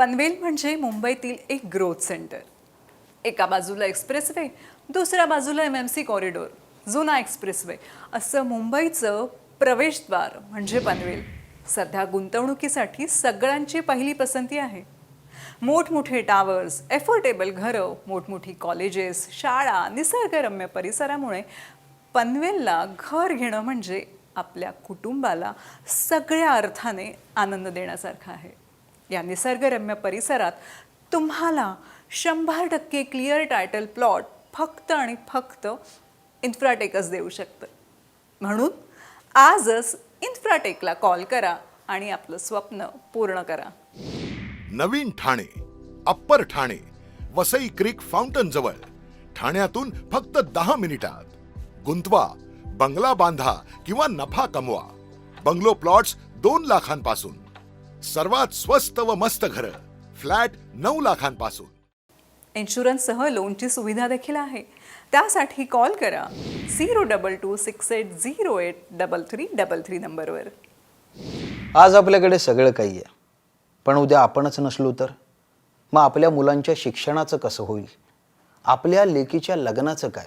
पनवेल म्हणजे मुंबईतील एक ग्रोथ सेंटर. एका बाजूला एक्सप्रेसवे, दुसऱ्या बाजूला MMC कॉरिडॉर, जुना एक्सप्रेसवे, असं मुंबईचं प्रवेशद्वार म्हणजे पनवेल. सध्या गुंतवणुकीसाठी सगळ्यांची पहिली पसंती आहे. मोठमोठे टावर्स, एफोर्डेबल घरं, मोठमोठी कॉलेजेस, शाळा, निसर्गरम्य परिसरामुळे पनवेलला घर घेणं म्हणजे आपल्या कुटुंबाला सगळ्या अर्थाने आनंद देण्यासारखं आहे. या निसर्गरम्य परिसरात तुम्हाला 100% क्लिअर टायटल प्लॉट फक्त आणि फक्त इन्फ्राटेकच देऊ शकतं. म्हणून आजच इन्फ्राटेकला कॉल करा आणि आपलं स्वप्न पूर्ण करा. नवीन ठाणे, अप्पर ठाणे, वसई क्रिक फाउंटन जवळ. ठाण्यातून फक्त 10 मिनिटात. गुंतवा, बंगला बांधा किंवा नफा कमवा. Bungalow plots 2 लाखांपासून. सर्वात स्वस्त व मस्त घरं फ्लॅट 9 लाखांपासून. इन्शुरन्ससह लोनची सुविधा देखील आहे. त्यासाठी कॉल करा 02268083333 नंबरवर. आज आपल्याकडे सगळं काही आहे, पण उद्या आपणच नसलो तर? मग आपल्या मुलांच्या शिक्षणाचं कसं होईल? आपल्या लेकीच्या लग्नाचं काय?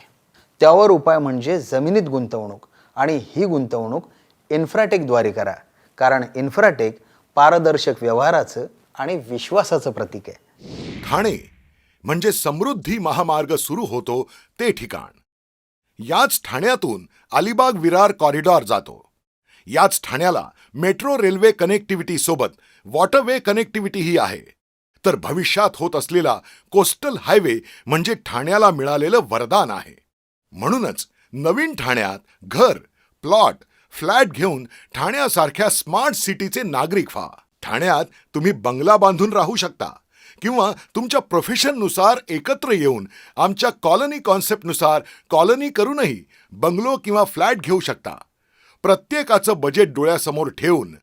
त्यावर उपाय म्हणजे जमिनीत गुंतवणूक. आणि ही गुंतवणूक इन्फ्राटेकद्वारे करा, कारण इन्फ्राटेक पारदर्शक व्यवहाराचं आणि विश्वासाचं प्रतीक आहे. ठाणे म्हणजे समृद्धी महामार्ग सुरू होतो ते ठिकाण. याच ठाण्यातून अलिबाग विरार कॉरिडॉर जातो. याच ठाण्याला मेट्रो रेल्वे कनेक्टिव्हिटी सोबत वॉटरवे कनेक्टिव्हिटीही आहे. तर भविष्यात होत असलेला कोस्टल हायवे म्हणजे ठाण्याला मिळालेलं वरदान आहे. म्हणूनच नवीन ठाण्यात घर, प्लॉट, फ्लॅट घेऊन ठाण्यासारख्या स्मार्ट सिटीचे नागरिक व्हा. ठाण्यात तुम्ही बंगला बांधून राहू शकता किंवा तुमच्या प्रोफेशननुसार एकत्र येऊन आमच्या कॉलनी कॉन्सेप्टनुसार कॉलनी करूनही बंगलो किंवा फ्लॅट घेऊ शकता. प्रत्येकाचं बजेट डोळ्यासमोर ठेवून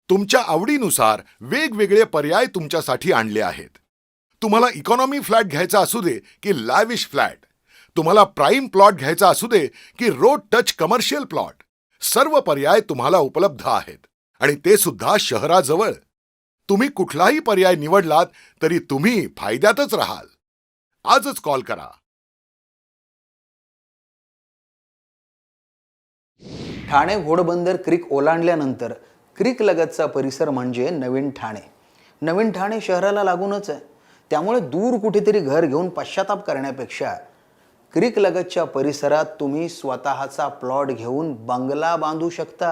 तुमच्या आवडीनुसार वेगवेगळे पर्याय तुमच्यासाठी आणले आहेत. तुम्हाला इकॉनॉमी फ्लॅट घ्यायचा असू दे की लॅविश फ्लॅट, तुम्हाला प्राईम प्लॉट घ्यायचा असू दे की रोड टच कमर्शियल प्लॉट, सर्व पर्याय तुम्हाला उपलब्ध आहेत. आणि ते सुद्धा शहराजवळ. तुम्ही कुठलाही पर्याय निवडलात तरी तुम्ही फायद्यातच राहाल. आजच कॉल करा. ठाणे घोडबंदर क्रिक ओलांडल्यानंतर क्रिक लगतचा परिसर म्हणजे नवीन ठाणे. नवीन ठाणे शहराला लागूनच आहे. त्यामुळे दूर कुठेतरी घर घेऊन पश्चाताप करण्यापेक्षा क्रिक लगतच्या परिसरात तुम्ही स्वतःचा प्लॉट घेऊन बंगला बांधू शकता.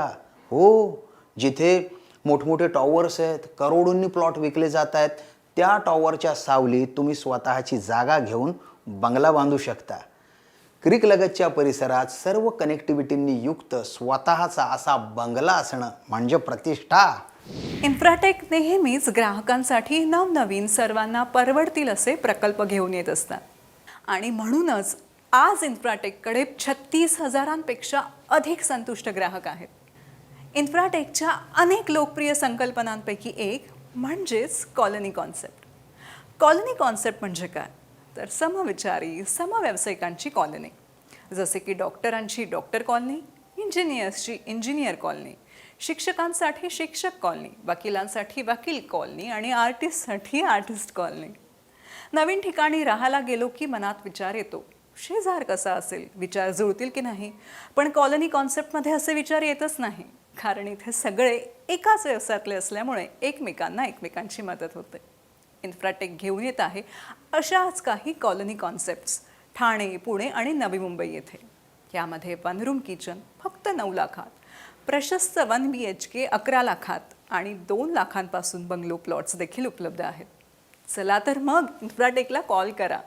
हो, जिथे मोठमोठे टॉवर्स आहेत, करोडोंनी प्लॉट विकले जात आहेत, त्या टॉवरच्या सावलीत तुम्ही स्वतःची जागा घेऊन बंगला बांधू शकता. क्रिक लगतच्या परिसरात सर्व कनेक्टिव्हिटींनी युक्त स्वतःचा असा बंगला असणं म्हणजे प्रतिष्ठा. इन्फ्राटेक नेहमीच ग्राहकांसाठी नवनवीन, सर्वांना परवडतील असे प्रकल्प घेऊन येत असतात. आणि म्हणूनच आज इन्फ्राटेककडे 36,000पेक्षा अधिक संतुष्ट ग्राहक आहेत. इन्फ्राटेकच्या अनेक लोकप्रिय संकल्पनांपैकी एक म्हणजेच कॉलनी कॉन्सेप्ट. कॉलनी कॉन्सेप्ट म्हणजे काय? तर समविचारी, समव्यावसायिकांची कॉलनी. जसे की डॉक्टरांची डॉक्टर कॉलनी, इंजिनियर्सची इंजिनियर कॉलनी, शिक्षकांसाठी शिक्षक कॉलनी, वकिलांसाठी वकील कॉलनी आणि आर्टिस्टसाठी आर्टिस्ट कॉलनी. नवीन ठिकाणी राहायला गेलो की मनात विचार येतो, शेजार कसा असेल, विचार जुळतील की नाही. पण कॉलनी कॉन्सेप्टमध्ये असे विचार येतच नाही, कारण इथे सगळे एकाच व्यवसायातले असल्यामुळे एकमेकांची मदत होते. इन्फ्राटेक घेऊन येत आहे अशाच काही कॉलनी कॉन्सेप्ट्स ठाणे, पुणे आणि नवी मुंबई येथे. यामध्ये 1 रूम किचन फक्त 9 लाखात, प्रशस्त 1 BHK 11 लाखात आणि 2 लाखांपासून बंगलो प्लॉट्स देखील उपलब्ध आहेत. चला तर मग इन्फ्राटेकला कॉल करा.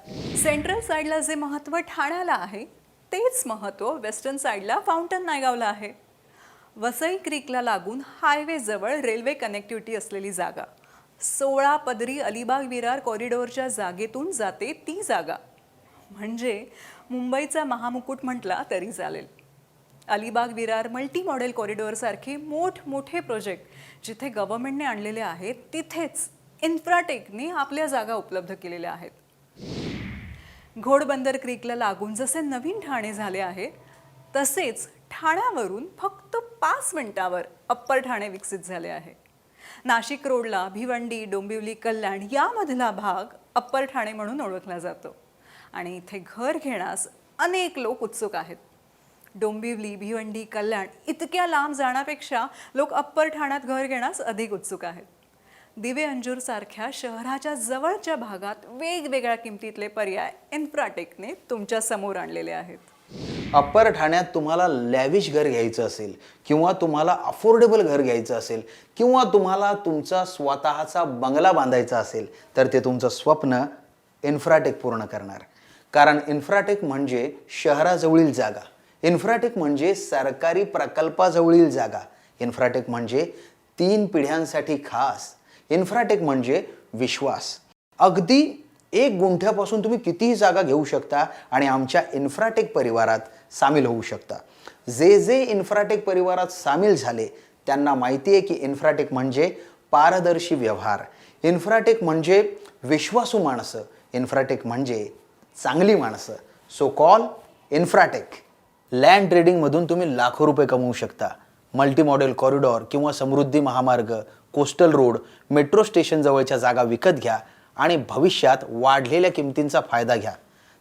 सेंट्रल साईडला जे महत्त्व ठाण्याला आहे तेच महत्त्व वेस्टर्न साईडला फाउंटन नायगावला आहे. वसई क्रिकला लागून हायवेजवळ रेल्वे कनेक्टिव्हिटी असलेली जागा. 16 पदरी अलिबाग विरार कॉरिडॉरच्या जागेतून जाते ती जागा. म्हणजे मुंबईचा महामुकुट म्हटला तरी चालेल. अलिबाग विरार मल्टी मॉडेल कॉरिडॉरसारखे मोठमोठे प्रोजेक्ट जिथे गव्हर्नमेंटने आणलेले आहेत, तिथेच इन्फ्राटेकने आपल्या जागा उपलब्ध केलेल्या आहेत. घोडबंदर क्रिकला लागून जसे नवीन ठाणे झाले आहे, तसेच ठाण्यावरून फक्त 5 मिनिटावर अप्पर ठाणे विकसित झाले आहे. नाशिक रोडला भिवंडी, डोंबिवली, कल्याण यामधला भाग अप्पर ठाणे म्हणून ओळखला जातो आणि इथे घर घेण्यास अनेक लोक उत्सुक आहेत. डोंबिवली, भिवंडी, कल्याण इतक्या लांब जाण्यापेक्षा लोक अप्पर ठाण्यात घर घेण्यास अधिक उत्सुक आहेत. दिवे अंजूर सारख्या शहराच्या जवळच्या भागात वेगवेगळ्या किमतीतले पर्याय इन्फ्राटेकने तुमच्या समोर आणलेले आहेत. अप्पर ठाण्यात तुम्हाला लॅविश घर घ्यायचं असेल किंवा तुम्हाला अफोर्डेबल घर घ्यायचं असेल किंवा तुम्हाला तुमचा स्वतःचा बंगला बांधायचा असेल तर ते तुमचं स्वप्न इन्फ्राटेक पूर्ण करणार. कारण इन्फ्राटेक म्हणजे शहराजवळील जागा, इन्फ्राटेक म्हणजे सरकारी प्रकल्पाजवळील जागा, इन्फ्राटेक म्हणजे 3 पिढ्यांसाठी खास, इन्फ्राटेक म्हणजे विश्वास. अगदी 1 गुंठ्यापासून तुम्ही कितीही जागा घेऊ शकता आणि आमच्या इन्फ्राटेक परिवारात सामील होऊ शकता. जे इन्फ्राटेक परिवारात सामील झाले त्यांना माहिती आहे की इन्फ्राटेक म्हणजे पारदर्शी व्यवहार, इन्फ्राटेक म्हणजे विश्वासू माणसं, इन्फ्राटेक म्हणजे चांगली माणसं. So call Infratech. लँड ट्रेडिंगमधून तुम्ही लाखो रुपये कमवू शकता. मल्टी मॉडेल कॉरिडॉर किंवा समृद्धी महामार्ग, कोस्टल रोड, मेट्रो स्टेशन जवळच्या जागा विकत घ्या आणि भविष्यात वाढलेल्या किमतींचा फायदा घ्या.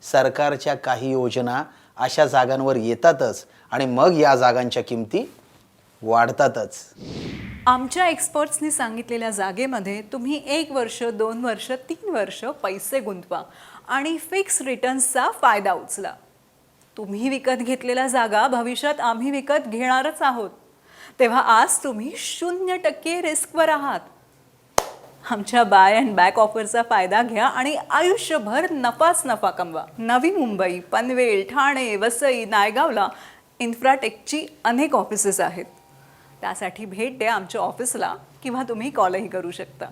सरकारच्या काही योजना अशा जागांवर येतातच आणि मग या जागांच्या किमती वाढतातच. आमच्या एक्सपर्ट्सनी सांगितलेल्या जागेमध्ये तुम्ही 1 वर्ष, 2 वर्ष, 3 वर्ष पैसे गुंतवा आणि फिक्स रिटर्न्सचा फायदा उचला. तुम्ही विकत घेतलेल्या जागा भविष्यात आम्ही विकत घेणारच आहोत. तेव्हा आज तुम्ही 0% रिस्कवर आहात. आमच्या बाय अँड बॅक ऑफरचा फायदा घ्या आणि आयुष्यभर नफाच नफा कमवा. नवी मुंबई, पनवेल, ठाणे, वसई, नायगावला इन्फ्राटेकची अनेक ऑफिसेस आहेत. त्यासाठी भेट द्या आमच्या ऑफिसला किंवा तुम्ही कॉलही करू शकता.